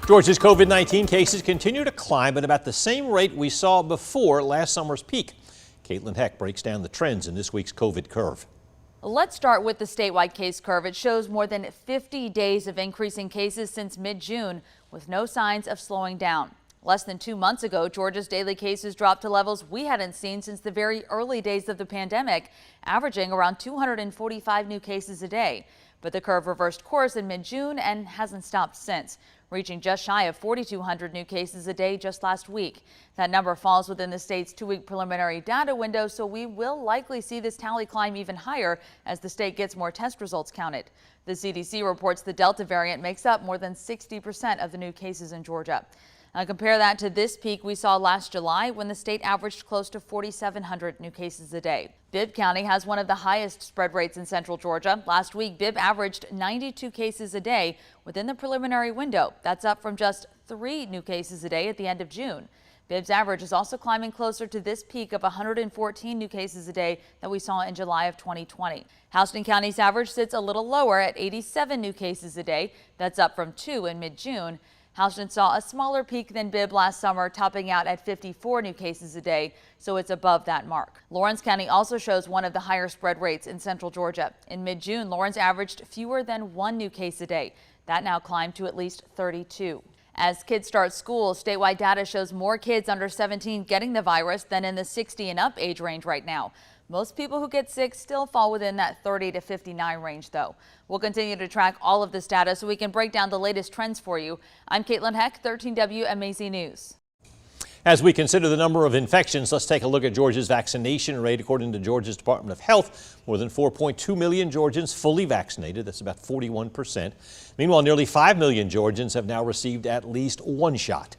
Georgia's COVID-19 cases continue to climb at about the same rate we saw before last summer's peak. Caitlin Heck breaks down the trends in this week's COVID curve. Let's start with the statewide case curve. It shows more than 50 days of increasing cases since mid-June, with no signs of slowing down. Less than 2 months ago, Georgia's daily cases dropped to levels we hadn't seen since the very early days of the pandemic, averaging around 245 new cases a day. But the curve reversed course in mid-June and hasn't stopped since, reaching just shy of 4,200 new cases a day just last week. That number falls within the state's 2-week preliminary data window, so we will likely see this tally climb even higher as the state gets more test results counted. The CDC reports the Delta variant makes up more than 60% of the new cases in Georgia. Now compare that to this peak we saw last July when the state averaged close to 4,700 new cases a day. Bibb County has one of the highest spread rates in central Georgia. Last week, Bibb averaged 92 cases a day within the preliminary window. That's up from just 3 new cases a day at the end of June. Bibb's average is also climbing closer to this peak of 114 new cases a day that we saw in July of 2020. Houston County's average sits a little lower at 87 new cases a day. That's up from 2 in mid-June. Houston saw a smaller peak than Bibb last summer, topping out at 54 new cases a day, so it's above that mark. Lawrence County also shows one of the higher spread rates in central Georgia. In mid-June, Lawrence averaged fewer than 1 new case a day. That now climbed to at least 32. As kids start school, statewide data shows more kids under 17 getting the virus than in the 60 and up age range right now. Most people who get sick still fall within that 30 to 59 range, though. We'll continue to track all of this data so we can break down the latest trends for you. I'm Caitlin Heck, 13 WMAZ News. As we consider the number of infections, let's take a look at Georgia's vaccination rate. According to Georgia's Department of Health, more than 4.2 million Georgians fully vaccinated. That's about 41%. Meanwhile, nearly 5 million Georgians have now received at least one shot.